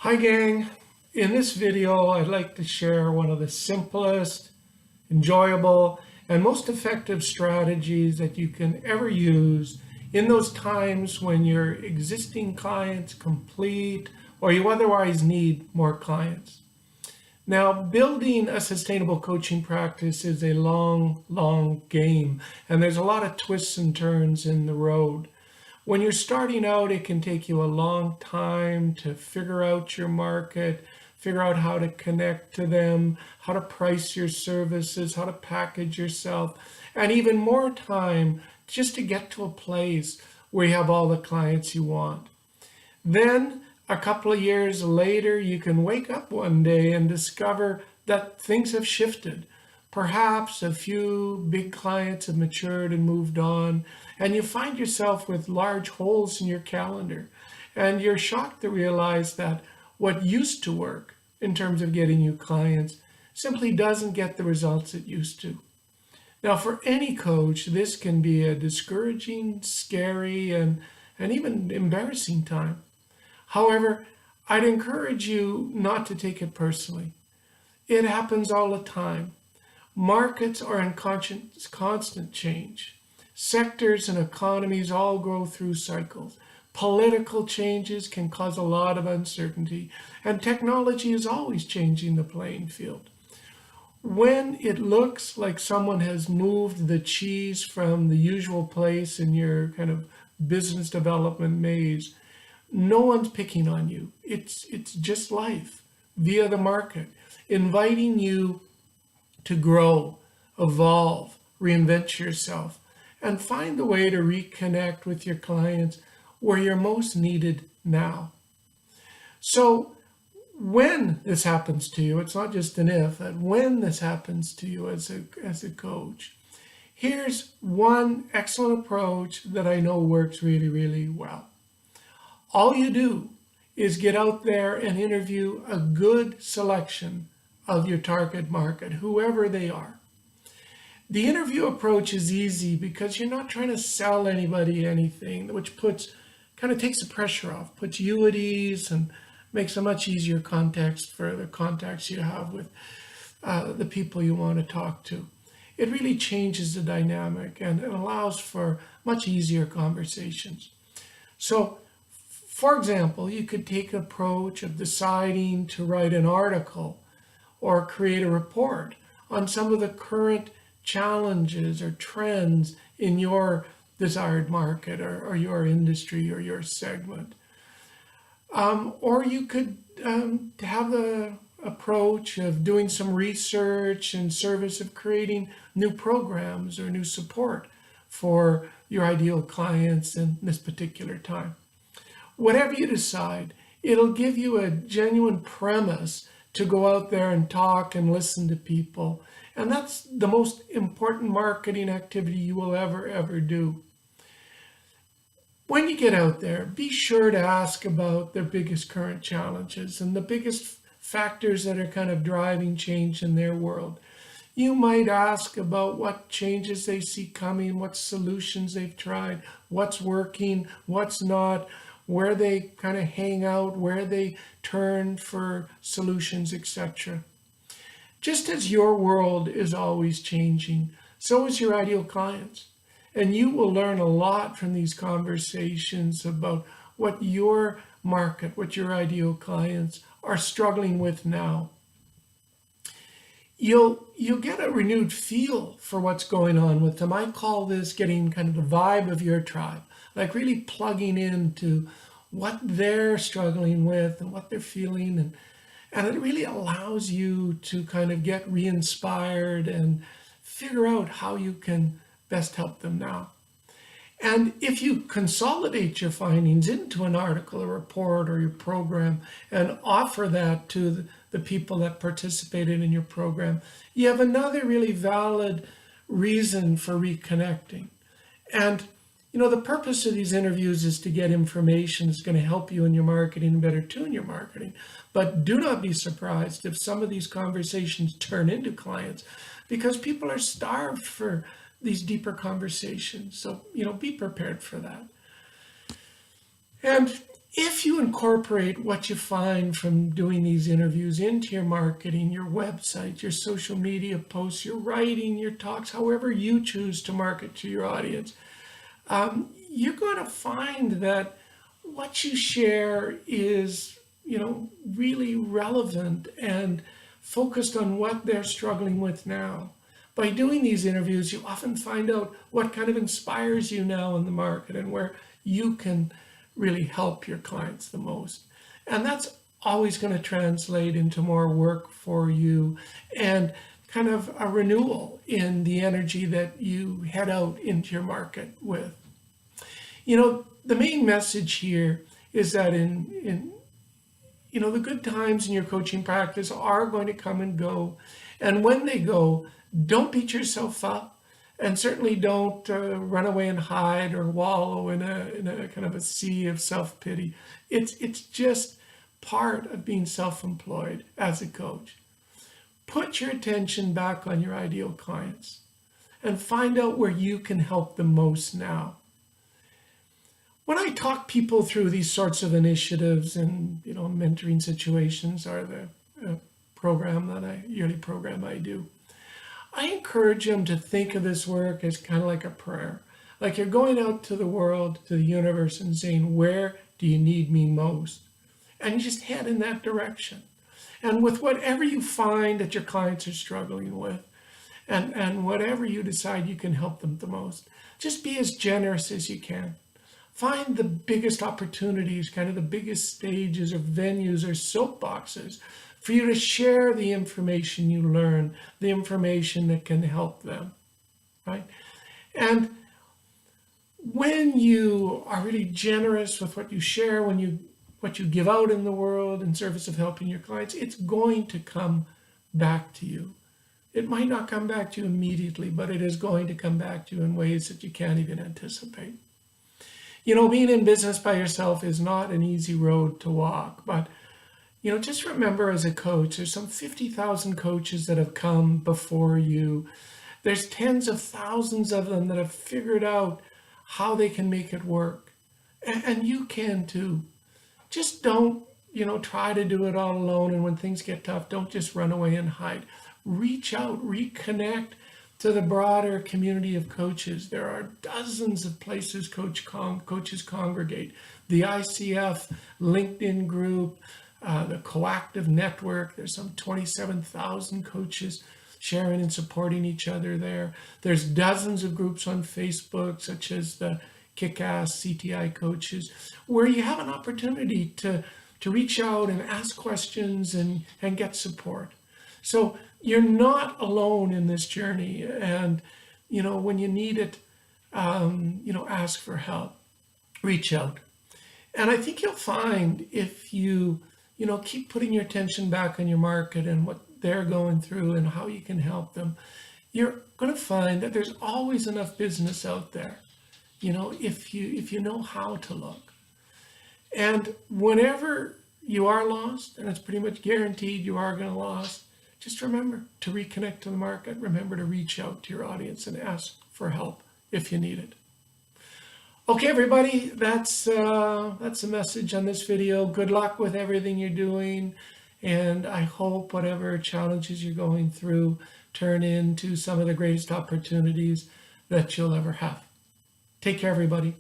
Hi gang, in this video I'd like to share one of the simplest, enjoyable, and most effective strategies that you can ever use in those times when your existing clients complete or you otherwise need more clients. Now, building a sustainable coaching practice is a long game, and there's a lot of twists and turns in the road. When you're starting out, it can take you a long time to figure out your market, figure out how to connect to them, how to price your services, how to package yourself, and even more time just to get to a place where you have all the clients you want. Then, a couple of years later, you can wake up one day and discover that things have shifted. Perhaps a few big clients have matured and moved on, and you find yourself with large holes in your calendar. And you're shocked to realize that what used to work in terms of getting you clients simply doesn't get the results it used to. Now, for any coach, this can be a discouraging, scary, and even embarrassing time. However, I'd encourage you not to take it personally. It happens all the time. Markets are in constant change. Sectors and economies all go through cycles. Political changes can cause a lot of uncertainty, and technology is always changing the playing field. When it looks like someone has moved the cheese from the usual place in your kind of business development maze, no one's picking on you. It's just life via the market, inviting you to grow, evolve, reinvent yourself, and find the way to reconnect with your clients where you're most needed now. So when this happens to you, it's not just an if, that when this happens to you as a coach, here's one excellent approach that I know works really well. All you do is get out there and interview a good selection of your target market, whoever they are. The interview approach is easy because you're not trying to sell anybody anything, which kind of takes the pressure off, puts you at ease, and makes a much easier context for the contacts you have with the people you want to talk to. It really changes the dynamic and it allows for much easier conversations. So, for example, you could take an approach of deciding to write an article or create a report on some of the current challenges or trends in your desired market or your industry or your segment. Or you could have the approach of doing some research in service of creating new programs or new support for your ideal clients in this particular time. Whatever you decide, it'll give you a genuine premise to go out there and talk and listen to people. And that's the most important marketing activity you will ever do. When you get out there, be sure to ask about their biggest current challenges and the biggest factors that are kind of driving change in their world. You might ask about what changes they see coming, what solutions they've tried, what's working, what's not, where they kind of hang out, where they turn for solutions, etc. Just as your world is always changing, so is your ideal clients. And you will learn a lot from these conversations about what your market, what your ideal clients are struggling with now. You'll get a renewed feel for what's going on with them. I call this getting kind of the vibe of your tribe, like really plugging into what they're struggling with and what they're feeling. And it really allows you to kind of get re-inspired and figure out how you can best help them now. And if you consolidate your findings into an article, a report, or your program, and offer that to the people that participated in your program, you have another really valid reason for reconnecting. And the purpose of these interviews is to get information that's going to help you in your marketing and better tune your marketing. But do not be surprised if some of these conversations turn into clients, because people are starved for these deeper conversations. So, be prepared for that. And If you incorporate what you find from doing these interviews into your marketing, your website, your social media posts, your writing, your talks, however you choose to market to your audience, you're going to find that what you share is, really relevant and focused on what they're struggling with now. By doing these interviews, you often find out what kind of inspires you now in the market and where you can really help your clients the most. And that's always going to translate into more work for you and kind of a renewal in the energy that you head out into your market with. The main message here is that in the good times in your coaching practice are going to come and go. And when they go, don't beat yourself up, and certainly don't run away and hide or wallow in a kind of a sea of self-pity. It's just part of being self-employed as a coach. Put your attention back on your ideal clients and find out where you can help them most now. When I talk people through these sorts of initiatives and mentoring situations or the yearly program I do, I encourage them to think of this work as kind of like a prayer. Like you're going out to the world, to the universe, and saying, where do you need me most? And you just head in that direction. And with whatever you find that your clients are struggling with, and whatever you decide you can help them the most, just be as generous as you can. Find the biggest opportunities, kind of the biggest stages or venues or soapboxes for you to share the information you learn, the information that can help them, right? And when you are really generous with what you share, what you give out in the world in service of helping your clients, it's going to come back to you. It might not come back to you immediately, but it is going to come back to you in ways that you can't even anticipate. Being in business by yourself is not an easy road to walk, but just remember as a coach, there's some 50,000 coaches that have come before you. There's tens of thousands of them that have figured out how they can make it work. And you can too. Just don't, try to do it all alone. And when things get tough, don't just run away and hide. Reach out, reconnect to the broader community of coaches. There are dozens of places coaches congregate. The ICF LinkedIn group, the Coactive Network, there's some 27,000 coaches sharing and supporting each other there. There's dozens of groups on Facebook, such as the Kick-Ass CTI Coaches, where you have an opportunity to reach out and ask questions and get support. So you're not alone in this journey. And, when you need it, ask for help, reach out. And I think you'll find if you keep putting your attention back on your market and what they're going through and how you can help them, you're going to find that there's always enough business out there, if you know how to look. And whenever you are lost, and it's pretty much guaranteed you are going to lose, just remember to reconnect to the market. Remember to reach out to your audience and ask for help if you need it. Okay, everybody, that's the message on this video. Good luck with everything you're doing, and I hope whatever challenges you're going through turn into some of the greatest opportunities that you'll ever have. Take care, everybody.